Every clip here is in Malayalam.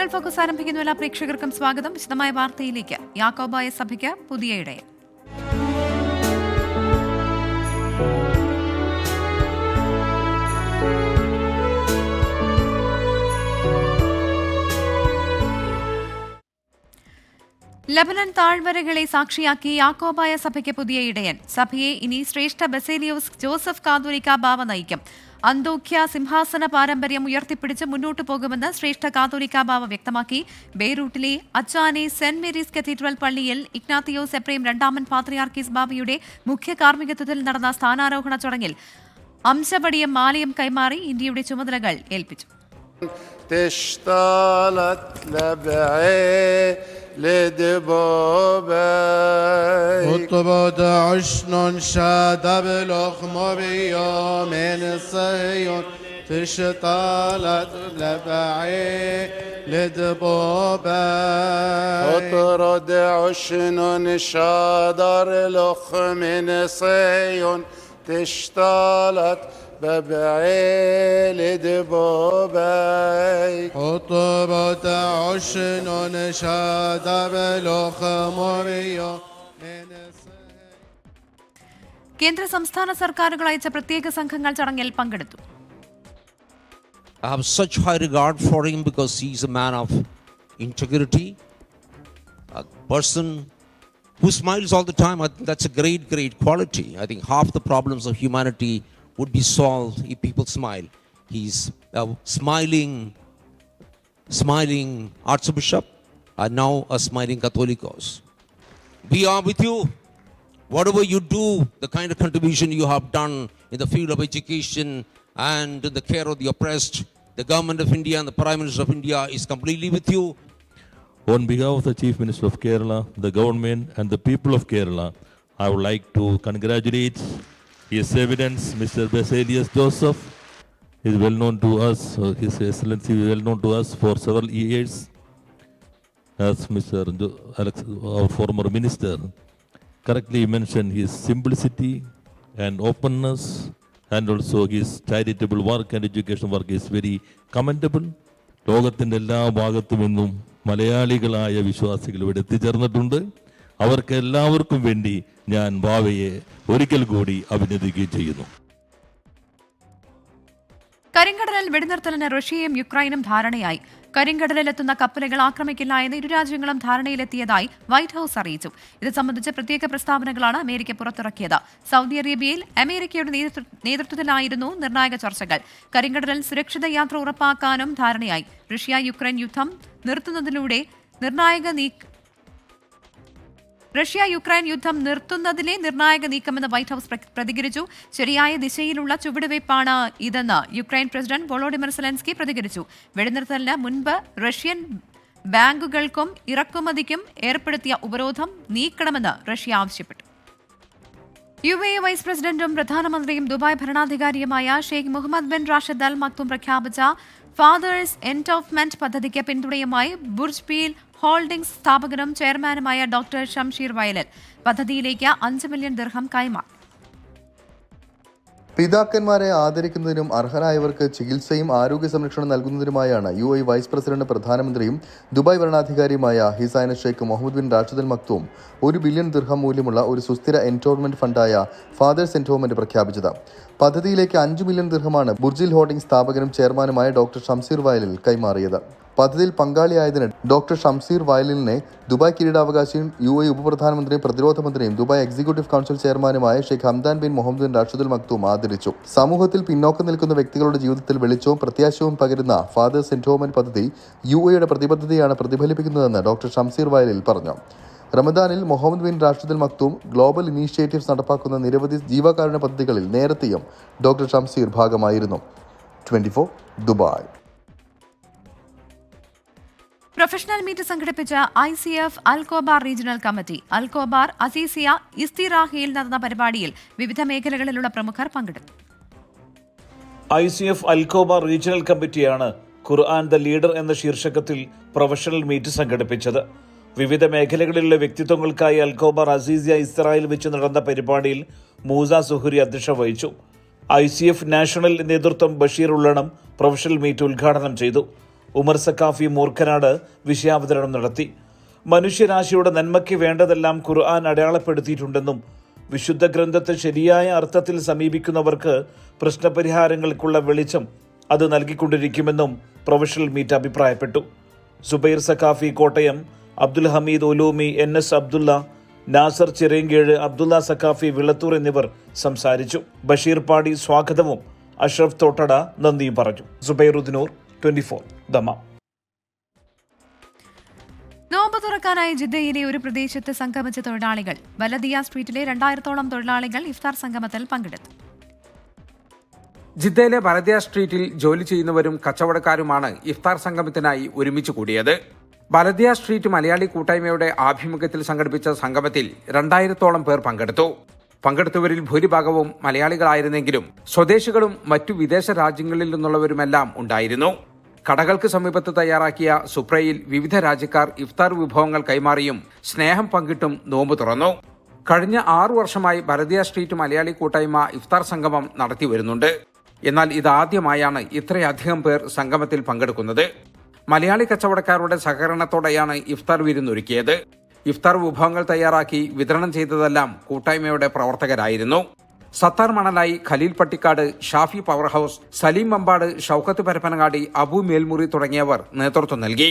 നാഷണൽ ഫോക്കസ് ആരംഭിക്കുന്ന എല്ലാ പ്രേക്ഷകർക്കും സ്വാഗതം. വിശദമായ വാർത്തയിലേക്ക്. യാക്കോബായ സഭയ്ക്ക് പുതിയ ഇടയൻ. ലബനൻ താഴ്വരകളെ സാക്ഷിയാക്കി യാക്കോബായ സഭയ്ക്ക് പുതിയ ഇടയൻ. സഭയെ ഇനി ശ്രേഷ്ഠ ബസേലിയോസ് ജോസഫ് കാതോലിക്ക ബാവ നയിക്കും. അന്തോഖ്യ സിംഹാസന പാരമ്പര്യം ഉയർത്തിപ്പിടിച്ച് മുന്നോട്ടു പോകുമെന്ന് ശ്രേഷ്ഠ കാതോലിക്ക ബാവ വ്യക്തമാക്കി. ബെയ്റൂട്ടിലെ അച്ചാനെ സെന്റ് മേരീസ് കത്തീഡ്രൽ പള്ളിയിൽ ഇഗ്നാത്തിയോസ് എബ്രേം രണ്ടാമൻ പാത്രിയാർക്കീസ് ബാവയുടെ മുഖ്യ കാർമ്മികത്വത്തിൽ നടന്ന സ്ഥാനാരോഹണ ചടങ്ങിൽ അംശപടിയും മാലയും കൈമാറി ഇന്ത്യയുടെ ചുമതലകൾ ഏൽപ്പിച്ചു. خطبة عشن شادب لخم بيوم صيون تشطالت لبعي لدبوبة خطرد عشن شادر لخم صيون تشطالت ببعيل دبوبي خطبة عشن شادب لخم بيوم. കേന്ദ്ര സംസ്ഥാന സർക്കാരുകൾ അയച്ച പ്രത്യേക സംഘങ്ങൾ ചടങ്ങിൽ പങ്കെടുത്തു. I have such high regard for him because he is a man of integrity, a person who smiles all the time. I think that's a great quality. I think half the problems of humanity would be solved if people smile. He's a smiling Archbishop and now a smiling Catholicos. We are with you. Whatever you do, the kind of contribution you have done in the field of education and in the care of the oppressed, the government of India and the Prime Minister of India is completely with you. On behalf of the Chief Minister of Kerala, the government and the people of Kerala, I would like to congratulate His Eminence, Mr. Baselius Joseph. He is well known to us, His Excellency is well known to us for several years. As Mr. Alex, our former minister, correctly mentioned, his simplicity and openness and also his charitable work and education work is very commendable. ലോകത്തിൻ്റെ എല്ലാ ഭാഗത്തു നിന്നും മലയാളികളായ വിശ്വാസികൾ ഇവിടെ എത്തിച്ചേർന്നിട്ടുണ്ട്. അവർക്ക് എല്ലാവർക്കും വേണ്ടി ഞാൻ ബാവയെ ഒരിക്കൽ കൂടി അഭിനന്ദിക്കുകയും ചെയ്യുന്നു. കരിങ്കടലിൽ വെടിനിർത്തലിന് റഷ്യയും യുക്രൈനും ധാരണയായി. കരിങ്കടലിലെത്തുന്ന കപ്പലുകൾ ആക്രമിക്കില്ല എന്ന് ഇരു രാജ്യങ്ങളും ധാരണയിലെത്തിയതായി വൈറ്റ് ഹൌസ് അറിയിച്ചു. ഇത് സംബന്ധിച്ച് പ്രത്യേക പ്രസ്താവനകളാണ് അമേരിക്ക പുറത്തിറക്കിയത്. സൗദി അറേബ്യയിൽ അമേരിക്കയുടെ നേതൃത്വത്തിലായിരുന്നു നിർണായക ചർച്ചകൾ. കരിങ്കടലിൽ സുരക്ഷിത യാത്ര ഉറപ്പാക്കാനും ധാരണയായി. റഷ്യ യുക്രൈൻ യുദ്ധം നിർത്തുന്നതിലെ നിർണായക നീക്കമെന്ന് വൈറ്റ് ഹൌസ് പ്രതികരിച്ചു. ശരിയായ ദിശയിലുള്ള ചുവടുവയ്പ്പാണ് ഇതെന്ന് യുക്രൈൻ പ്രസിഡന്റ് വോളോഡിമിർ സെലൻസ്കി പ്രതികരിച്ചു. വെടിനിർത്തലിന് മുൻപ് റഷ്യൻ ബാങ്കുകൾക്കും ഇറക്കുമതിക്കും ഏർപ്പെടുത്തിയ ഉപരോധം നീക്കണമെന്ന് റഷ്യ ആവശ്യപ്പെട്ടു. UAE വൈസ് പ്രസിഡന്റും പ്രധാനമന്ത്രിയും ദുബായ് ഭരണാധികാരിയുമായ Sheikh Mohammed bin Rashid Al Maktoum പ്രഖ്യാപിച്ച ഫാദേഴ്സ് എൻഡോവ്മെന്റ് പദ്ധതിക്ക് പിന്തുണയുമായി ബുർജ് പീൽ ഹോൾഡിംഗ്സ് സ്ഥാപകനും ചെയർമാനുമായ ഡോക്ടർ ഷംഷീർ വയലൽ പദ്ധതിയിലേക്ക് 5 മില്യൺ ദിർഹം കൈമാറി. പിതാക്കന്മാരെ ആദരിക്കുന്നതിനും അർഹരായവർക്ക് ചികിത്സയും ആരോഗ്യ സംരക്ഷണം നൽകുന്നതിനുമായാണ് UAE വൈസ് പ്രസിഡന്റ് പ്രധാനമന്ത്രിയും ദുബായ് ഭരണാധികാരിയുമായ his highness Sheikh Mohammed bin Rashid Al Maktoum 1 billion dirham മൂല്യമുള്ള ഒരു സുസ്ഥിര എൻഡോവ്മെന്റ് ഫണ്ടായ ഫാദേഴ്സ് എൻഡോവ്മെന്റ് പ്രഖ്യാപിച്ചത്. പദ്ധതിയിലേക്ക് 5 മില്യൺ ദിർഹമാണ് ബുർജിൽ ഹോൾഡിംഗ് സ്ഥാപകനും ചെയർമാനുമായ ഡോക്ടർ ഷംസീർ വയലിൽ കൈമാറിയത്. പദ്ധതിയിൽ പങ്കാളിയായതിന് ഡോക്ടർ ഷംസീർ വയലിനെ ദുബായ് കിരീടാവകാശിയും UAE ഉപപ്രധാനമന്ത്രിയും പ്രതിരോധ മന്ത്രിയും ദുബായ് എക്സിക്യൂട്ടീവ് കൗൺസിൽ ചെയർമാനുമായ Sheikh Hamdan bin Mohammed bin Rashid Al Maktoum ആദരിച്ചു. സമൂഹത്തിൽ പിന്നോക്കം നിൽക്കുന്ന വ്യക്തികളുടെ ജീവിതത്തിൽ വെളിച്ചവും പ്രത്യാശയും പകരുന്ന ഫാദേഴ്സ് എൻഡോവ്മെന്റ് പദ്ധതി UAEയുടെ പ്രതിബദ്ധതയാണ് പ്രതിഫലിപ്പിക്കുന്നതെന്ന് ഡോക്ടർ ഷംസീർ വയലിൽ പറഞ്ഞു. റമദാനിൽ Mohammed bin Rashid Al Maktoum global initiatives നടപ്പാക്കുന്ന നിരവധി ജീവകാരുണ്യ പദ്ധതികളിൽ നേരത്തെയും ഡോക്ടർ ഷംസീർ ഭാഗമായിരുന്നു. 24 ദുബായ്. പ്രൊഫഷണൽ മീറ്റ് സംഘടിപ്പിച്ച ICF Al Khobar regional committee. Al Khobar, Aziziyah, ഇസ്തിറാഹയിൽ നടന്ന പരിപാടിയിൽ വിവിധ മേഖലകളിലുള്ള പ്രമുഖർ പങ്കെടുത്തു. ICF അൽകോബാർ റീജിയണൽ കമ്മിറ്റിയാണ് ഖുർആൻ ദ ലീഡർ എന്ന ശീർഷകത്തിൽ പ്രൊഫഷണൽ മീറ്റ് സംഘടിപ്പിച്ചത്. വിവിധ മേഖലകളിലുള്ള വ്യക്തിത്വങ്ങൾക്കായി അൽകോബാർ അസീസിയ ഇസ്രായേൽ വെച്ച് നടന്ന പരിപാടിയിൽ മൂസ സുഹുരി അധ്യക്ഷത വഹിച്ചു. ICF നാഷണൽ നേതൃത്വം ബഷീർ ഉള്ളണം പ്രൊഫഷണൽ മീറ്റ് ഉദ്ഘാടനം ചെയ്തു. ഉമർ സക്കാഫി മൂർഖനാട് വിഷയാവതരണം നടത്തി. മനുഷ്യരാശിയുടെ നന്മയ്ക്ക് വേണ്ടതെല്ലാം ഖുർആൻ അടയാളപ്പെടുത്തിയിട്ടുണ്ടെന്നും വിശുദ്ധ ഗ്രന്ഥത്തെ ശരിയായ അർത്ഥത്തിൽ സമീപിക്കുന്നവർക്ക് പ്രശ്നപരിഹാരങ്ങൾക്കുള്ള വെളിച്ചം അത് നൽകിക്കൊണ്ടിരിക്കുമെന്നും പ്രൊഫഷണൽ മീറ്റ് അഭിപ്രായപ്പെട്ടു. സുബൈർ സക്കാഫി കോട്ടയം, അബ്ദുൽ ഹമീദ് ഒലൂമി, NS അബ്ദുള്ള, നാസർ ചിറയൻകീഴ്, അബ്ദുള്ള സക്കാഫി വിളത്തൂർ എന്നിവർ സംസാരിച്ചു. ബഷീർ പാടി സ്വാഗതവും അഷ്റഫ് തോട്ടട നന്ദിയും പറഞ്ഞു. സുബൈറുദ്ദീനൂർ, 24 ദമാം. നോമ്പ് തുറക്കാനായി ജിദ്ദയിലെ ഒരു പ്രദേശത്ത് സംഗമിച്ച തൊഴിലാളികൾ. ബലദിയ സ്ട്രീറ്റിലെ 2000-ഓളം തൊഴിലാളികൾ ഇഫ്താർ സംഗമത്തിൽ പങ്കെടുത്തു. ജിദ്ദയിലെ ബലദിയ സ്ട്രീറ്റിൽ ജോലി ചെയ്യുന്നവരും കച്ചവടക്കാരുമാണ് ഇഫ്താർ സംഗമത്തിനായി ഒരുമിച്ച് കൂടിയത്. ബലദിയ സ്ട്രീറ്റ് മലയാളി കൂട്ടായ്മയുടെ ആഭിമുഖ്യത്തിൽ സംഘടിപ്പിച്ച സംഗമത്തിൽ 2000-ഓളം പേർ പങ്കെടുത്തു. പങ്കെടുത്തവരിൽ ഭൂരിഭാഗവും മലയാളികളായിരുന്നെങ്കിലും സ്വദേശികളും മറ്റു വിദേശ രാജ്യങ്ങളിൽ നിന്നുള്ളവരുമെല്ലാം ഉണ്ടായിരുന്നു. കടകൾക്ക് സമീപത്ത് തയ്യാറാക്കിയ സുപ്രയിൽ വിവിധ രാജ്യക്കാർ ഇഫ്താർ വിഭവങ്ങൾ കൈമാറിയും സ്നേഹം പങ്കിട്ടും നോമ്പ് തുറന്നു. കഴിഞ്ഞ 6 വർഷമായി ബലദിയ സ്ട്രീറ്റ് മലയാളി കൂട്ടായ്മ ഇഫ്താർ സംഗമം നടത്തി വരുന്നുണ്ട്. എന്നാൽ ഇതാദ്യമായാണ് ഇത്രയധികം പേർ സംഗമത്തിൽ പങ്കെടുക്കുന്നത്. മലയാളി കച്ചവടക്കാരുടെ സഹകരണത്തോടെയാണ് ഇഫ്താർ വിരുന്നൊരുക്കിയത്. ഇഫ്താർ വിഭവങ്ങൾ തയ്യാറാക്കി വിതരണം ചെയ്തതെല്ലാം കൂട്ടായ്മയുടെ പ്രവർത്തകരായിരുന്നു. സത്താർ മണലായി, ഖലീൽ പട്ടിക്കാട്, ഷാഫി പവർ ഹൌസ്, സലീം മമ്പാട്, ഷൌക്കത്ത് പരപ്പനങ്ങാടി, അബു മേൽമുറി തുടങ്ങിയവർ നേതൃത്വം നൽകി.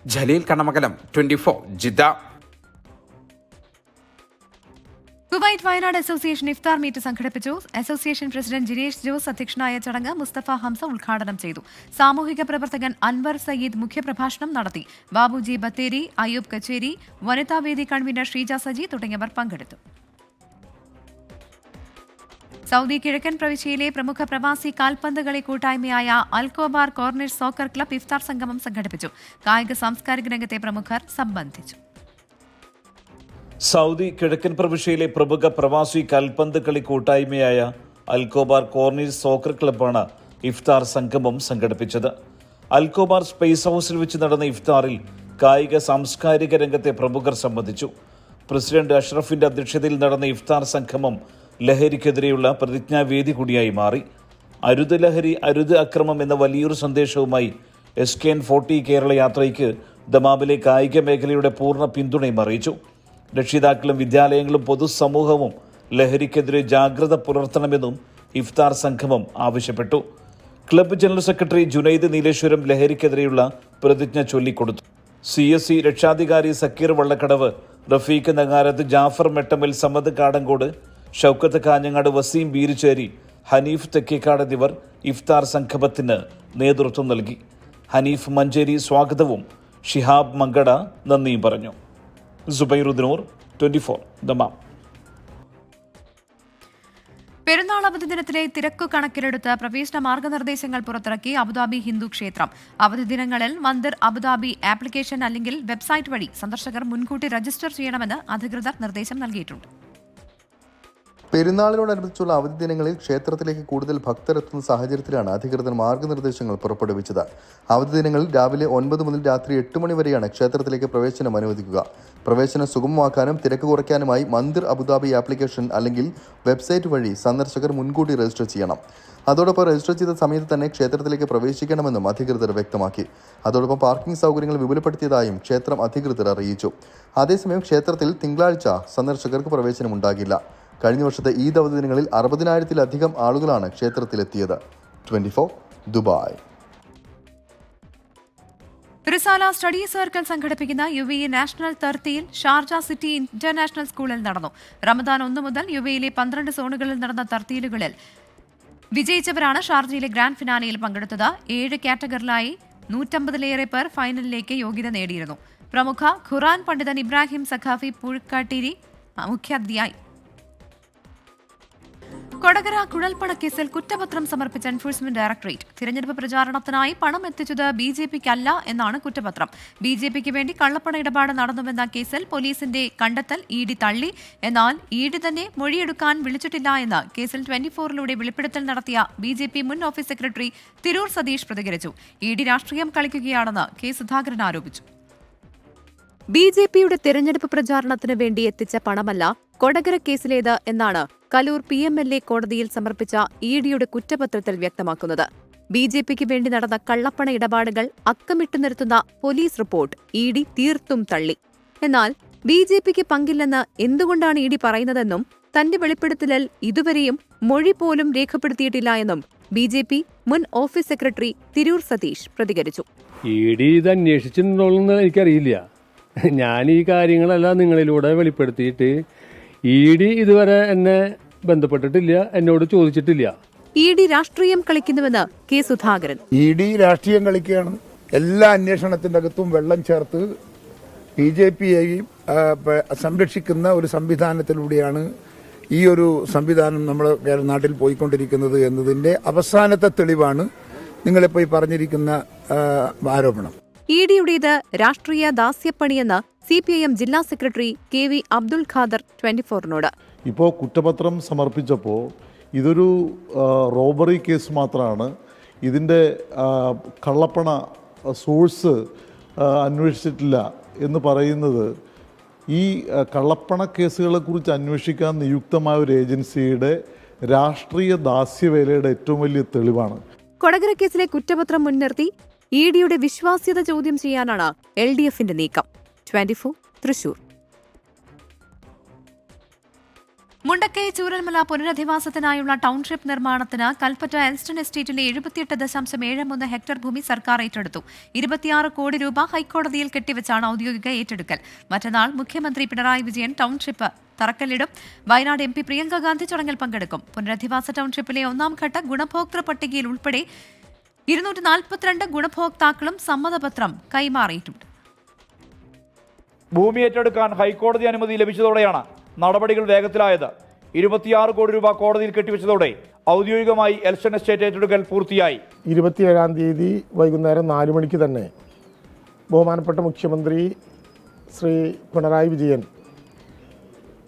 Jaleel Kannamangalam, 24 Jeddah. Kuwait Wayanad association ഇഫ്താർ മീറ്റ് സംഘടിപ്പിച്ചു. അസോസിയേഷൻ പ്രസിഡന്റ് ജിനേഷ് ജോസ് അധ്യക്ഷനായ ചടങ്ങ് മുസ്തഫ ഹംസ ഉദ്ഘാടനം ചെയ്തു. സാമൂഹിക പ്രവർത്തകൻ അൻവർ സയ്യിദ് മുഖ്യപ്രഭാഷണം നടത്തി. ബാബുജി ബത്തേരി, അയ്യൂബ് കച്ചേരി, വനിതാവേദി കൺവീനർ ഷീജ സജി തുടങ്ങിയവർ പങ്കെടുത്തു. സൗദി കിഴക്കൻ പ്രവിശ്യയിലെ പ്രമുഖ പ്രവാസി കാൽപന്ത് കളി കൂട്ടായ്മയായ അൽകോബാർ കോർണിഷ് സോക്കർ ക്ലബ് ഇഫ്താർ സംഗമം സംഘടിപ്പിച്ചു. കായിക സാംസ്കാരിക രംഗത്തെ പ്രമുഖർ സംബന്ധിച്ചു. സൗദി കിഴക്കൻ പ്രവിശ്യയിലെ പ്രമുഖ പ്രവാസി കാൽപന്ത് കളി കൂട്ടായ്മയായ അൽകോബാർ കോർണിഷ് സോക്കർ ക്ലബ്ബാണ് ഇഫ്താർ സംഗമം സംഘടിപ്പിച്ചത്. അൽകോബാർ സ്പേസ് ഹൌസിൽ വെച്ച് നടന്ന ഇഫ്താറിൽ കായിക സാംസ്കാരിക രംഗത്തെ പ്രമുഖർ സംബന്ധിച്ചു. പ്രസിഡന്റ് അഷ്റഫിന്റെ അധ്യക്ഷതയിൽ നടന്ന ഇഫ്താർ സംഗമം ലഹരിക്കെതിരെയുള്ള പ്രതിജ്ഞാവേദി കൂടിയായി മാറി. അരുത് ലഹരി, അരുത് അക്രമം എന്ന വലിയൊരു സന്ദേശവുമായി SKN40 കേരള യാത്രയ്ക്ക് ദമാമിലെ കായിക മേഖലയുടെ പൂർണ്ണ പിന്തുണയും അറിയിച്ചു. രക്ഷിതാക്കളും വിദ്യാലയങ്ങളും പൊതുസമൂഹവും ലഹരിക്കെതിരെ ജാഗ്രത പുലർത്തണമെന്നും ഇഫ്താർ സംഗമം ആവശ്യപ്പെട്ടു. Club general secretary Junaid Nileshwaram ലഹരിക്കെതിരെയുള്ള പ്രതിജ്ഞ ചൊല്ലിക്കൊടുത്തു. CSE രക്ഷാധികാരി സക്കീർ വള്ളക്കടവ്, റഫീഖ് നങ്ങാരത്ത്, ജാഫർ മെട്ടമൽ, സമദ് കാടങ്കോട്, ഷൌക്കത്ത് കാഞ്ഞങ്ങാട്, വസീം ബീരിച്ചേരി, ഹനീഫ് തെക്കേക്കാട് എന്നിവർ ഇഫ്താർ സംഗമത്തിന് നേതൃത്വം നൽകി. ഹനീഫ് മഞ്ചേരി സ്വാഗതവും ഷിഹാബ് മങ്കട നന്ദിയും പറഞ്ഞു. സുബൈറുദ്ദീനൂർ, 24 ദമാം. പെരുന്നാൾ അവധി ദിനത്തിലെ തിരക്കു കണക്കിലെടുത്ത് പ്രവേശന മാർഗനിർദ്ദേശങ്ങൾ പുറത്തിറക്കി അബുദാബി ഹിന്ദു ക്ഷേത്രം. അവധി ദിനങ്ങളിൽ മന്ദിർ അബുദാബി ആപ്ലിക്കേഷൻ അല്ലെങ്കിൽ വെബ്സൈറ്റ് വഴി സന്ദർശകർ മുൻകൂട്ടി രജിസ്റ്റർ ചെയ്യണമെന്ന് അധികൃതർ നിർദ്ദേശം നൽകിയിട്ടുണ്ട്. പെരുന്നാളിനോടനുബന്ധിച്ചുള്ള അവധി ദിനങ്ങളിൽ ക്ഷേത്രത്തിലേക്ക് കൂടുതൽ ഭക്തരെത്തുന്ന സാഹചര്യത്തിലാണ് അധികൃതർ മാർഗനിർദ്ദേശങ്ങൾ പുറപ്പെടുവിച്ചത്. അവധി ദിനങ്ങളിൽ രാവിലെ 9 മുതൽ രാത്രി 8 മണി വരെയാണ് ക്ഷേത്രത്തിലേക്ക് പ്രവേശനം അനുവദിക്കുക. പ്രവേശനം സുഗമമാക്കാനും തിരക്ക് കുറയ്ക്കാനുമായി മന്ദിർ അബുദാബി ആപ്ലിക്കേഷൻ അല്ലെങ്കിൽ വെബ്സൈറ്റ് വഴി സന്ദർശകർ മുൻകൂട്ടി രജിസ്റ്റർ ചെയ്യണം. അതോടൊപ്പം രജിസ്റ്റർ ചെയ്ത സമയത്ത് തന്നെ ക്ഷേത്രത്തിലേക്ക് പ്രവേശിക്കണമെന്നും അധികൃതർ വ്യക്തമാക്കി. അതോടൊപ്പം പാർക്കിംഗ് സൗകര്യങ്ങൾ വിപുലപ്പെടുത്തിയതായും ക്ഷേത്രം അധികൃതർ അറിയിച്ചു. അതേസമയം ക്ഷേത്രത്തിൽ തിങ്കളാഴ്ച സന്ദർശകർക്ക് പ്രവേശനമുണ്ടാകില്ല. കഴിഞ്ഞ വർഷത്തെ ഈദ് അവധി ദിനങ്ങളിൽ 60,000-ലധികം ആളുകളാണ് ക്ഷേത്രത്തിലെത്തിയത്. 24 ദുബായ്. റിസാല സ്റ്റഡി സർക്കിൾ സംഘടിപ്പിക്കുന്ന UAE national 30 Sharjah city international സ്കൂളിൽ നടന്നു. റമദാൻ 1 മുതൽ UAEയിലെ 12 സോണുകളിൽ നടന്ന തർത്തീലുകളിൽ വിജയിച്ചവരാണ് ഷാർജയിലെ ഗ്രാൻഡ് ഫിനാലയിൽ പങ്കെടുത്തത്. 7 കാറ്റഗറിയിലായി 150-ലേറെ പേർ ഫൈനലിലേക്ക് യോഗ്യത നേടിയിരുന്നു. പ്രമുഖ ഖുറാൻ പണ്ഡിതൻ ഇബ്രാഹിം സഖാഫി പുഴക്കാട്ടിരി മുഖ്യാതിഥിയായി. കൊടകര കുഴൽപ്പണക്കേസിൽ കുറ്റപത്രം സമർപ്പിച്ച എൻഫോഴ്സ്മെന്റ് ഡയറക്ടറേറ്റ്. തിരഞ്ഞെടുപ്പ് പ്രചാരണത്തിനായി പണം എത്തിച്ചത് BJPക്കല്ല എന്നാണ് കുറ്റപത്രം. BJPക്ക് വേണ്ടി കള്ളപ്പണ ഇടപാട് നടന്നുവെന്ന കേസിൽ പോലീസിന്റെ കണ്ടെത്തൽ ED തള്ളി. എന്നാൽ ED തന്നെ മൊഴിയെടുക്കാൻ വിളിച്ചിട്ടില്ല എന്ന് കേസിൽ 24-ലൂടെ വെളിപ്പെടുത്തൽ നടത്തിയ BJP മുൻ ഓഫീസ് സെക്രട്ടറി തിരൂർ സതീഷ് പ്രതികരിച്ചു. ED രാഷ്ട്രീയം കളിക്കുകയാണെന്ന് K സുധാകരൻ ആരോപിച്ചു. BJPയുടെ തിരഞ്ഞെടുപ്പ് പ്രചാരണത്തിന് വേണ്ടി എത്തിച്ച പണമല്ല കൊടകര കേസിലേത് എന്നാണ് കലൂർ PMLA കോടതിയിൽ സമർപ്പിച്ച EDയുടെ കുറ്റപത്രത്തിൽ വ്യക്തമാക്കുന്നത്. BJPക്ക് വേണ്ടി നടന്ന കള്ളപ്പണ ഇടപാടുകൾ അക്കമിട്ടു നിർത്തുന്ന പോലീസ് റിപ്പോർട്ട് ED തീർത്തും തള്ളി. എന്നാൽ BJPക്ക് പങ്കില്ലെന്ന് എന്തുകൊണ്ടാണ് ED പറയുന്നതെന്നും തന്റെ വെളിപ്പെടുത്തലിൽ ഇതുവരെയും മൊഴി പോലും രേഖപ്പെടുത്തിയിട്ടില്ല എന്നും BJP മുൻ ഓഫീസ് സെക്രട്ടറി തിരൂർ സതീഷ് പ്രതികരിച്ചു. ED ഇത് അന്വേഷിച്ചിട്ടുണ്ടോയെന്ന് എനിക്കറിയില്ല. ഞാൻ ഈ കാര്യങ്ങളെല്ലാം നിങ്ങളിലൂടെ വെളിപ്പെടുത്തിയിട്ട് ED ഇതുവരെ എന്നെ ബന്ധപ്പെട്ടിട്ടില്ല, എന്നോട് ചോദിച്ചിട്ടില്ല. ED രാഷ്ട്രീയം കളിക്കുന്നുവെന്ന് K. സുധാകരൻ. ED രാഷ്ട്രീയം കളിക്കുകയാണ്. എല്ലാ അന്വേഷണത്തിന്റെ അകത്തും വെള്ളം ചേർത്ത് BJPയെയും സംരക്ഷിക്കുന്ന ഒരു സംവിധാനത്തിലൂടെയാണ് ഈ ഒരു സംവിധാനം നമ്മുടെ നാട്ടിൽ പോയിക്കൊണ്ടിരിക്കുന്നത് എന്നതിന്റെ അവസാനത്തെ തെളിവാണ് നിങ്ങളിപ്പോൾ ഈ പറഞ്ഞിരിക്കുന്ന ആരോപണം. EDയുടേത് രാഷ്ട്രീയ ദാസ്യപ്പണിയെന്ന് CPIM ജില്ലാ സെക്രട്ടറി KV അബ്ദുൽ ഖാദർ 24നോട്. ഇപ്പോൾ കുറ്റപത്രം സമർപ്പിച്ചപ്പോൾ ഇതൊരു റോബറി കേസ് മാത്രമാണ്. ഇതിൻ്റെ കള്ളപ്പണ സോഴ്സ് അന്വേഷിച്ചിട്ടില്ല എന്ന് പറയുന്നത് ഈ കള്ളപ്പണ കേസുകളെക്കുറിച്ച് അന്വേഷിക്കാൻ നിയുക്തമായ ഒരു ഏജൻസിയുടെ രാഷ്ട്രീയ ദാസ്യവേലയുടെ ഏറ്റവും വലിയ തെളിവാണ്. കൊടകര കേസിലെ കുറ്റപത്രം മുൻനിർത്തി EDയുടെ വിശ്വാസ്യത ചോദ്യം ചെയ്യാനാണ് LDFന്റെ നീക്കം. 24 തൃശൂർ. മുണ്ടക്കൈ ചൂരൽമല പുനരധിവാസത്തിനായുള്ള ടൗൺഷിപ്പ് നിർമ്മാണത്തിന് കൽപ്പറ്റ എൽസ്റ്റൺ എസ്റ്റേറ്റിലെ 78.73 ഹെക്ടർ ഭൂമി സർക്കാർ ഏറ്റെടുത്തു. 26 കോടി രൂപ ഹൈക്കോടതിയിൽ കെട്ടിവെച്ചാണ് ഔദ്യോഗിക ഏറ്റെടുക്കൽ. മറ്റന്നാൾ മുഖ്യമന്ത്രി പിണറായി വിജയൻ ടൗൺഷിപ്പ് തറക്കല്ലിടും. വയനാട് MP പ്രിയങ്ക ഗാന്ധി ചടങ്ങിൽ പങ്കെടുക്കും. പുനരധിവാസ ടൗൺഷിപ്പിലെ 1ാം ഘട്ട ഗുണഭോക്തൃ പട്ടികയിൽ ഉൾപ്പെടെ 242 ഗുണഭോക്താക്കളും സമ്മതപത്രം കൈമാറിയിട്ടുണ്ട്. ഭൂമി ഏറ്റെടുക്കാൻ ഹൈക്കോടതി അനുമതി ലഭിച്ചതോടെയാണ് നടപടികൾ വേഗത്തിലായത്. 26 കോടി രൂപ കോടതിയിൽ കെട്ടിവെച്ചതോടെ ഔദ്യോഗികമായി എൽസ്റ്റൺ എസ്റ്റേറ്റ് ഏറ്റെടുക്കൽ പൂർത്തിയായി. 27-ാം തീയതി വൈകുന്നേരം 4 മണിക്ക് തന്നെ ബഹുമാനപ്പെട്ട മുഖ്യമന്ത്രി ശ്രീ പിണറായി വിജയൻ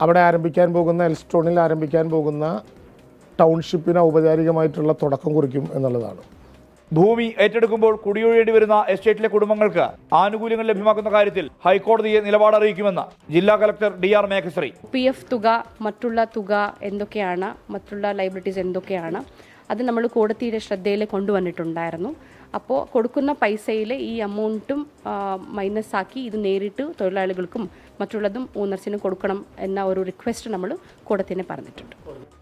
അവിടെ ആരംഭിക്കാൻ പോകുന്ന എൽസ്റ്റോണിൽ ആരംഭിക്കാൻ പോകുന്ന ടൗൺഷിപ്പിന് ഔപചാരികമായിട്ടുള്ള തുടക്കം കുറിക്കും എന്നുള്ളതാണ്. ഭൂമി ഏറ്റെടുക്കുമ്പോൾ കുടിയൊഴിയേണ്ടി വരുന്ന എസ്റ്റേറ്റിലെ കുടുംബങ്ങൾക്ക് ആനുകൂല്യങ്ങൾ ലഭ്യമാക്കുന്ന കാര്യത്തിൽ ഹൈക്കോടതിയെ നിലപാട് അറിയിക്കുമെന്ന് ജില്ലാ കലക്ടർ DR മേഘശ്രീ. PF തുക, മറ്റുള്ള തുക എന്തൊക്കെയാണ്, മറ്റുള്ള ലൈബിലിറ്റീസ് എന്തൊക്കെയാണ്, അത് നമ്മൾ കോടതിയുടെ ശ്രദ്ധയിൽ കൊണ്ടുവന്നിട്ടുണ്ടായിരുന്നു. അപ്പോൾ കൊടുക്കുന്ന പൈസയിൽ ഈ എമൗണ്ടും മൈനസ് ആക്കി ഇത് നേരിട്ട് തൊഴിലാളികൾക്കും മറ്റുള്ളതും ഓണർസിനും കൊടുക്കണം എന്ന ഒരു റിക്വസ്റ്റ് നമ്മൾ കോടതിയെ പറഞ്ഞിട്ടുണ്ട്.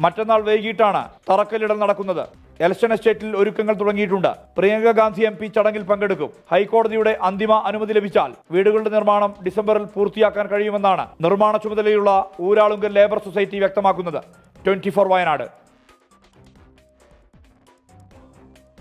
മറ്റന്നാൾ വൈകിട്ടാണ് തറക്കല്ലിടൽ നടക്കുന്നത്. എൽസ്റ്റൺ എസ്റ്റേറ്റിൽ ഒരുക്കങ്ങൾ തുടങ്ങിയിട്ടുണ്ട്. പ്രിയങ്ക ഗാന്ധി MP ചടങ്ങിൽ പങ്കെടുക്കും. ഹൈക്കോടതിയുടെ അന്തിമ അനുമതി ലഭിച്ചാൽ വീടുകളുടെ നിർമ്മാണം ഡിസംബറിൽ പൂർത്തിയാക്കാൻ കഴിയുമെന്നാണ് നിർമ്മാണ ചുമതലയുള്ള ഊരാളുങ്കൽ ലേബർ സൊസൈറ്റി വ്യക്തമാക്കുന്നത്. 24 വയനാട്.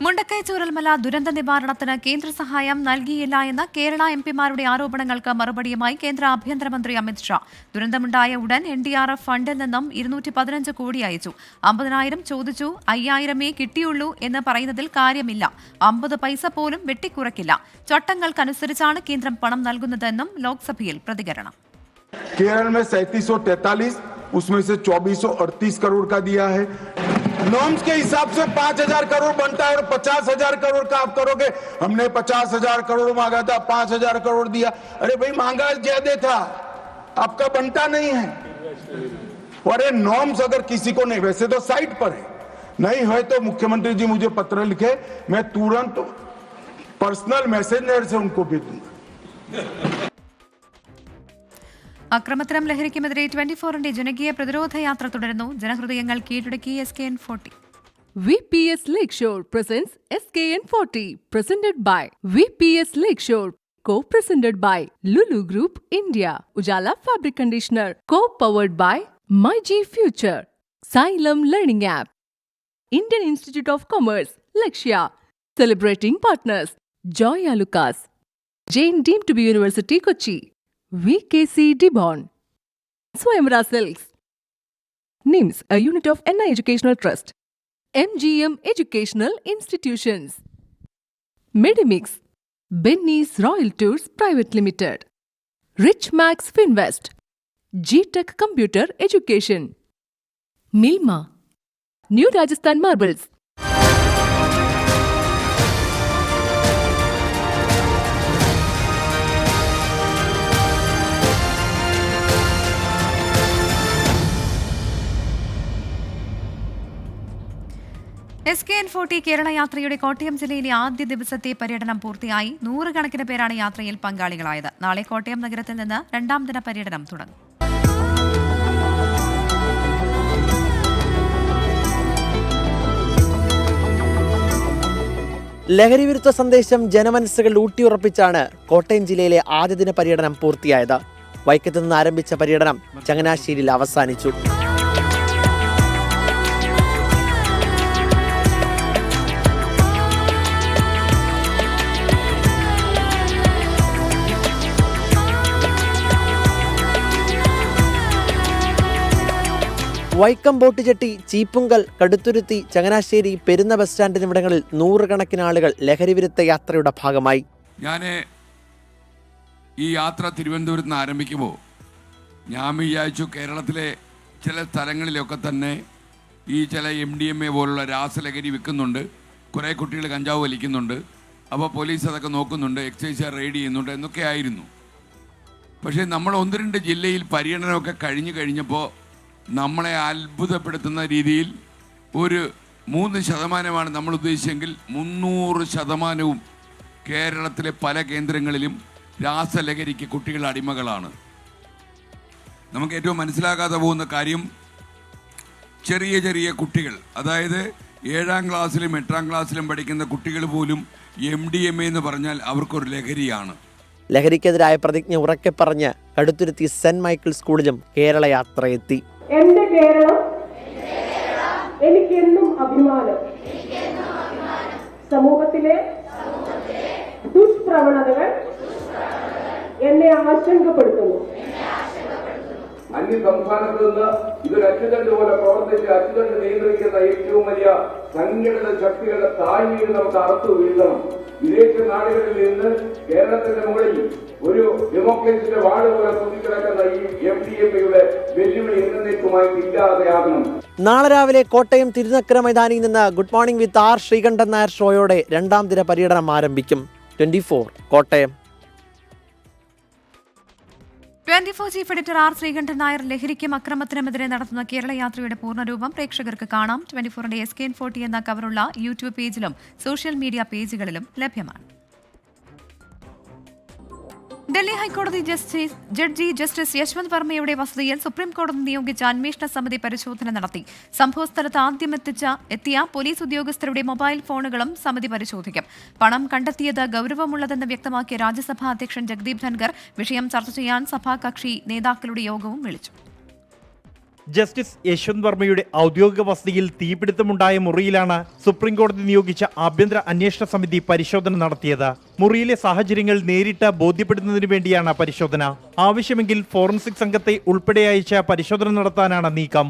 മുണ്ടക്കൈ ചൂരൽമല ദുരന്ത നിവാരണത്തിന് കേന്ദ്ര സഹായം നൽകിയില്ല എന്ന കേരള MP-മാരുടെ ആരോപണങ്ങൾക്ക് മറുപടിയുമായി കേന്ദ്ര ആഭ്യന്തരമന്ത്രി അമിത് ഷാ. ദുരന്തമുണ്ടായ ഉടൻ NDRF ഫണ്ടിൽ നിന്നും 215 കോടി അയച്ചു. 50,000 ചോദിച്ചു, 5,000 കിട്ടിയുള്ളൂ എന്ന് പറയുന്നതിൽ കാര്യമില്ല. 50 പൈസ പോലും വെട്ടിക്കുറയ്ക്കില്ല. ചട്ടങ്ങൾക്കനുസരിച്ചാണ് കേന്ദ്രം പണം നൽകുന്നതെന്നും ലോക്സഭയിൽ പ്രതികരണം. केरल में 3743, उसमें से 2438 करोड़ का दिया है. नॉर्म्स के हिसाब से 5,000 करोड़ बनता है और 50,000 करोड़ का आप करोगे. हमने 50,000 करोड़ मांगा था, 5,000 करोड़ दिया. अरे भाई मांगा ज्यादा था, आपका बनता नहीं है. और ये नॉर्म्स अगर किसी को नहीं, वैसे तो साइट पर है, नहीं है तो मुख्यमंत्री जी मुझे पत्र लिखे, मैं तुरंत पर्सनल मैसेंजर से उनको भेज दूंगा. അക്രമത്തിനും ലഹരിക്കുമെതിരെ 24ന്റെ ജനകീയ പ്രതിരോധ യാത്ര തുടരുന്നു. ജനഹൃദയങ്ങൾ കീഴടക്കി SKN40. VPS Lakeshore presents SKN40, presented by VPS Lakeshore, co-presented by Lulu Group India, Ujala Fabric Conditioner, co-powered by MyG Future, Xylem Learning App, Indian Institute of Commerce, Lakshya, celebrating partners, Joya Lucas, Jain deemed to be University Kochi, VKC Dibon, Swayamvara Silks, NIMS, a unit of NI Educational Trust, MGM Educational Institutions, Medimix, Benny's Royal Tours Private Limited, Rich Max Finvest, G-Tech Computer Education, Milma, New Rajasthan Marbles. SKN40 Kerala യാത്രയുടെ കോട്ടയം ജില്ലയിലെ ആദ്യ ദിവസത്തെ പര്യടനം പൂർത്തിയായി. 100 കണക്കിന് പേരാണ് യാത്രയിൽ പങ്കാളികളായത്. നാളെ കോട്ടയം നഗരത്തിൽ നിന്ന് രണ്ടാം ദിന പര്യടനം തുടങ്ങും. ലഹരിവിരുദ്ധ സന്ദേശം ജനമനസ്സുകൾ ഊട്ടിയുറപ്പിച്ചാണ് കോട്ടയം ജില്ലയിലെ ആദ്യ ദിന പര്യടനം പൂർത്തിയായത്. വൈക്കത്ത് നിന്ന് ആരംഭിച്ച പര്യടനം ചങ്ങനാശ്ശേരിയിൽ അവസാനിച്ചു. വൈക്കം ബോട്ടുചെട്ടി, ചീപ്പുങ്കൽ, കടുത്തുരുത്തി, ചങ്ങനാശ്ശേരി, പെരുന്ന ബസ് സ്റ്റാൻഡ് എന്നിവിടങ്ങളിൽ 100 കണക്കിന് ആളുകൾ ലഹരിവിരുദ്ധ യാത്രയുടെ ഭാഗമായി. ഞാൻ ഈ യാത്ര തിരുവനന്തപുരത്ത് നിന്ന് ആരംഭിക്കുമ്പോൾ ഞാൻ വിചാരിച്ചു കേരളത്തിലെ ചില സ്ഥലങ്ങളിലൊക്കെ തന്നെ ഈ ചില MDMA പോലുള്ള രാസലഹരി വിൽക്കുന്നുണ്ട്, കുറേ കുട്ടികൾ കഞ്ചാവ് വലിക്കുന്നുണ്ട്, അപ്പോൾ പോലീസ് അതൊക്കെ നോക്കുന്നുണ്ട്, എക്സൈസ് റെയ്ഡ് ചെയ്യുന്നുണ്ട് എന്നൊക്കെ ആയിരുന്നു. പക്ഷേ നമ്മൾ 1-2 ജില്ലയിൽ പര്യടനമൊക്കെ കഴിഞ്ഞപ്പോൾ നമ്മളെ അത്ഭുതപ്പെടുത്തുന്ന രീതിയിൽ ഒരു 3% നമ്മൾ ഉദ്ദേശിച്ചെങ്കിൽ 300% കേരളത്തിലെ പല കേന്ദ്രങ്ങളിലും രാസലഹരിക്ക് കുട്ടികൾ അടിമകളാണ്. നമുക്ക് ഏറ്റവും മനസ്സിലാകാതെ പോകുന്ന കാര്യം, ചെറിയ ചെറിയ കുട്ടികൾ, അതായത് 7ാം ക്ലാസ്സിലും 8ാം ക്ലാസ്സിലും പഠിക്കുന്ന കുട്ടികൾ പോലും MDMA എന്ന് പറഞ്ഞാൽ അവർക്കൊരു ലഹരിയാണ്. ലഹരിക്കെതിരായ പ്രതിജ്ഞ ഉറക്കെ പറഞ്ഞ് കടുത്തുരുത്തി സെന്റ് മൈക്കിൾ സ്കൂളിലും കേരള യാത്ര എത്തി. എന്റെ കേരളം എനിക്കെന്നും അഭിമാനം. സമൂഹത്തിലെ ദുഷ്പ്രവണതകൾ എന്നെ ആശങ്കപ്പെടുത്തുന്നു. അന്യ സംസ്ഥാനത്ത് നിന്ന് ഇതൊരു അച്ചുതണ്ട് പോലെ പ്രവർത്തിച്ച് അച്ചുതണ്ട് നിയന്ത്രിക്കുന്ന ഏറ്റവും വലിയ സംഘടിത ശക്തികളുടെ താഴ്മയിൽ നമുക്ക് അറുത്തു വീഴ്ത്തണം. വിദേശ നാടുകളിൽ നിന്ന് കേരളത്തിന്റെ മുകളിൽ ഒരു ഡെമോക്രസിന്റെ വാട് പോലെ തൂങ്ങിക്കിടക്കുന്ന ഈ MDMA-യുടെ വെല്ലുവിളി എന്നേക്കുമായി ഇല്ലാതെയാകണം. നാളെ രാവിലെ കോട്ടയം തിരുനക്കര മൈതാനിയിൽ നിന്ന് good morning with R Sreekandan Nair ഷോയോടെ രണ്ടാം ദിന പര്യടനം ആരംഭിക്കും. 24 Kottayam. 24 chief editor R Sreekandan Nair ലഹരിക്കും അക്രമത്തിനുമെതിരെ നടത്തുന്ന കേരള യാത്രയുടെ പൂർണ്ണരൂപം പ്രേക്ഷകർക്ക് കാണാം. 24ന്റെ SKN40 എന്ന കവറുള്ള യൂട്യൂബ് പേജിലും സോഷ്യൽ മീഡിയ പേജുകളിലും ലഭ്യമാണ്. ഡൽഹി ഹൈക്കോടതി ജഡ്ജി ജസ്റ്റിസ് യശ്വന്ത് വർമ്മയുടെ വസതിയിൽ സുപ്രീം കോടതി നിയോഗിച്ച അന്വേഷണ സമിതി പരിശോധന നടത്തി. സംഭവസ്ഥലത്ത് ആദ്യം എത്തിയ പോലീസ് ഉദ്യോഗസ്ഥരുടെ മൊബൈൽ ഫോണുകളും സമിതി പരിശോധിക്കും. പണം കണ്ടെത്തിയത് ഗൌരവമുള്ളതെന്ന് വ്യക്തമാക്കിയ രാജ്യസഭാ അധ്യക്ഷൻ ജഗ്ദീപ് ധൻഖർ വിഷയം ചർച്ച ചെയ്യാൻ സഭാകക്ഷി നേതാക്കളുടെ യോഗവും വിളിച്ചു. ജസ്റ്റിസ് യശ്വന്ത് വർമ്മയുടെ ഔദ്യോഗിക വസതിയിൽ തീപിടുത്തമുണ്ടായ മുറിയിലാണ് സുപ്രീം കോടതി നിയോഗിച്ച ആഭ്യന്തര അന്വേഷണ സമിതി പരിശോധന നടത്തിയത്. മുറിയിലെ സാഹചര്യങ്ങൾ നേരിട്ട് ബോധ്യപ്പെടുന്നതിനു വേണ്ടിയാണ് പരിശോധന. ആവശ്യമെങ്കിൽ ഫോറൻസിക് സംഘത്തെ ഉൾപ്പെടെ അയച്ച പരിശോധന നടത്താനാണ് നീക്കം.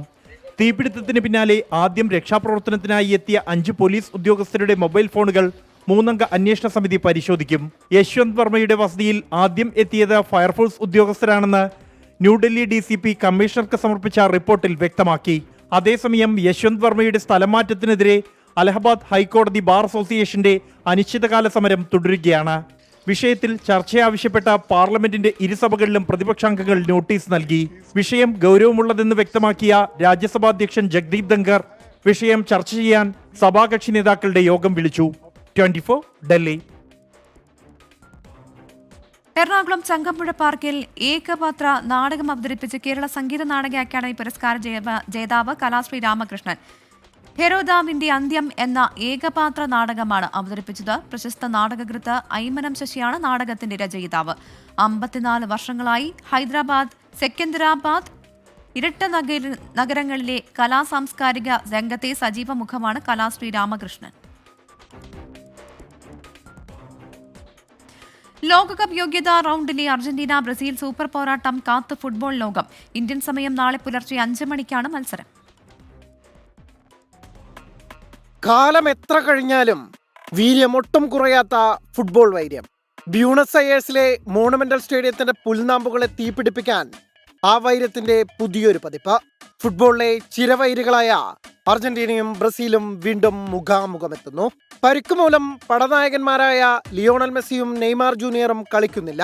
തീപിടുത്തത്തിന് പിന്നാലെ ആദ്യം രക്ഷാപ്രവർത്തനത്തിനായി എത്തിയ 5 പോലീസ് ഉദ്യോഗസ്ഥരുടെ മൊബൈൽ ഫോണുകൾ 3-അംഗ അന്വേഷണ സമിതി പരിശോധിക്കും. യശ്വന്ത് വർമ്മയുടെ വസതിയിൽ ആദ്യം എത്തിയത് ഫയർഫോഴ്സ് ഉദ്യോഗസ്ഥരാണെന്ന് ന്യൂഡൽഹി DCP കമ്മീഷണർക്ക് സമർപ്പിച്ച റിപ്പോർട്ടിൽ വ്യക്തമാക്കി. അതേസമയം യശ്വന്ത് വർമ്മയുടെ സ്ഥലമാറ്റത്തിനെതിരെ അലഹബാദ് ഹൈക്കോടതി ബാർ അസോസിയേഷന്റെ അനിശ്ചിതകാല സമരം തുടരുകയാണ്. വിഷയത്തിൽ ചർച്ചയാവശ്യപ്പെട്ട പാർലമെന്റിന്റെ ഇരുസഭകളിലും പ്രതിപക്ഷാംഗങ്ങൾ നോട്ടീസ് നൽകി. വിഷയം ഗൌരവമുള്ളതെന്ന് വ്യക്തമാക്കിയ രാജ്യസഭാ അധ്യക്ഷൻ ജഗ്ദീപ് ധൻഖർ വിഷയം ചർച്ച ചെയ്യാൻ സഭാകക്ഷി നേതാക്കളുടെ യോഗം വിളിച്ചു. 24 ഡൽഹി. എറണാകുളം ചങ്കമ്പുഴ പാർക്കിൽ ഏകപാത്ര നാടകം അവതരിപ്പിച്ച് കേരള സംഗീത നാടക അക്കാദമി പുരസ്കാര ജേതാവ് കലാശ്രീ രാമകൃഷ്ണൻ. ഹെരോദാവിന്റെ അന്ത്യം എന്ന ഏകപാത്ര നാടകമാണ് അവതരിപ്പിച്ചത്. പ്രശസ്ത നാടകകൃത്ത് ഐമനം ശശിയാണ് നാടകത്തിന്റെ രചയിതാവ്. 54 വർഷങ്ങളായി ഹൈദരാബാദ്, സെക്കന്ദരാബാദ്, ഇരട്ട നഗരങ്ങളിലെ കലാസാംസ്കാരിക രംഗത്തെ സജീവ മുഖമാണ് കലാശ്രീ രാമകൃഷ്ണൻ. ലോകകപ്പ് യോഗ്യതാ റൗണ്ടിലെ അർജന്റീന ബ്രസീൽ സൂപ്പർ പോരാട്ടം കാത്ത് ഫുട്ബോൾ ലോകം. ഇന്ത്യൻ സമയം നാളെ പുലർച്ചെ 5 മണിക്കാണ് മത്സരം. കാലം എത്ര കഴിഞ്ഞാലും വീര്യം ഒട്ടും കുറയാത്ത ഫുട്ബോൾ വൈര്യം. ബ്യൂണസ് അയേഴ്സിലെ മോണുമെന്റൽ സ്റ്റേഡിയത്തിന്റെ പുൽനാമ്പുകളെ തീപിടിപ്പിക്കാൻ ആ വൈര്യത്തിന്റെ പുതിയൊരു പതിപ്പ്. ഫുട്ബോളിലെ ചിരവൈരികളായ അർജന്റീനയും ബ്രസീലും വീണ്ടും മുഖാമുഖമെത്തുന്നു. പരിക്ക് മൂലം പടനായകന്മാരായ ലിയോണൽ മെസ്സിയും നെയ്മാർ ജൂനിയറും കളിക്കുന്നില്ല.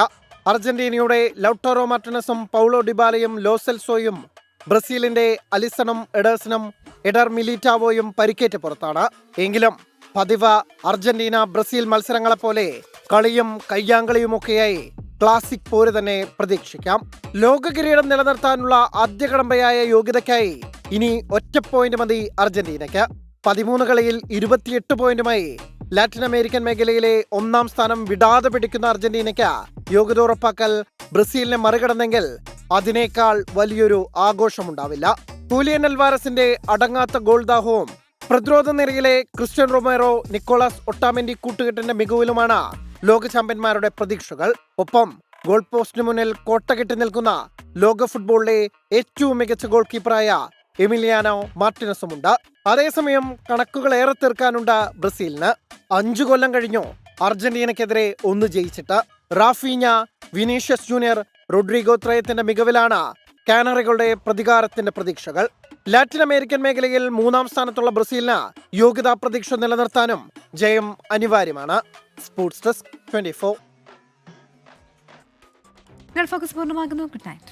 അർജന്റീനയുടെ ലൗട്ടാറോ മാർട്ടിനസും പൗളോ ഡിബാലയും ലോസെൽസോയും ബ്രസീലിന്റെ അലിസണും എഡേഴ്സണും എഡർ മിലിറ്റാവോയും പരിക്കേറ്റ് പുറത്താണ്. എങ്കിലും പതിവ് അർജന്റീന ബ്രസീൽ മത്സരങ്ങളെപ്പോലെ കളിയും കയ്യാങ്കളിയുമൊക്കെയായി ക്ലാസിക് പോര് തന്നെ പ്രതീക്ഷിക്കാം. ലോക കിരീടം നിലനിർത്താനുള്ള ആദ്യ കടമ്പയായ യോഗ്യതയ്ക്കായി ഇനി ഒറ്റ പോയിന്റ് മതി അർജന്റീനയ്ക്ക്. 13 കളിയിൽ 28 പോയിന്റുമായി ലാറ്റിൻ അമേരിക്കൻ മേഖലയിലെ 1-ാം സ്ഥാനം വിടാതെ പിടിക്കുന്ന അർജന്റീനയ്ക്ക് യോഗ്യത ഉറപ്പാക്കൽ ബ്രസീലിനെ മറികടന്നെങ്കിൽ അതിനേക്കാൾ വലിയൊരു ആഘോഷമുണ്ടാവില്ല. ഹൂലിയൻ അൽവാരസിന്റെ അടങ്ങാത്ത ഗോൾദാഹവും പ്രതിരോധ നിരയിലെ ക്രിസ്ത്യൻ റൊമേറോ, നിക്കോളാസ് ഒട്ടാമെന്റി കൂട്ടുകെട്ടിന്റെ മികവിലുമാണ് ലോക ചാമ്പ്യന്മാരുടെ പ്രതീക്ഷകൾ. ഒപ്പം ഗോൾ പോസ്റ്റിന് മുന്നിൽ കോട്ട കെട്ടി നിൽക്കുന്ന ലോക ഫുട്ബോളിലെ ഏറ്റവും മികച്ച ഗോൾ കീപ്പറായ എമിലിയാനോ മാർട്ടിനസുമുണ്ട്. അതേസമയം കണക്കുകൾ ഏറെ തീർക്കാനുണ്ട് ബ്രസീലിന്. 5 കൊല്ലം കഴിഞ്ഞു അർജന്റീനയ്ക്കെതിരെ 1 ജയിച്ചിട്ട്. റാഫീഞ്ഞ, വിനീഷ്യസ് ജൂനിയർ, റോഡ്രിഗോ ത്രയത്തിന്റെ മികവിലാണ് കാനറികളുടെ പ്രതികാരത്തിന്റെ പ്രതീക്ഷകൾ. ലാറ്റിൻ അമേരിക്കൻ മേഖലയിൽ 3-ാം സ്ഥാനത്തുള്ള ബ്രസീലിന് യോഗ്യതാ പ്രതീക്ഷ നിലനിർത്താനും ജയം അനിവാര്യമാണ്. Sports desk 24. ഫോക്കസ് പൂർണ്ണമാകുന്നു. Good night.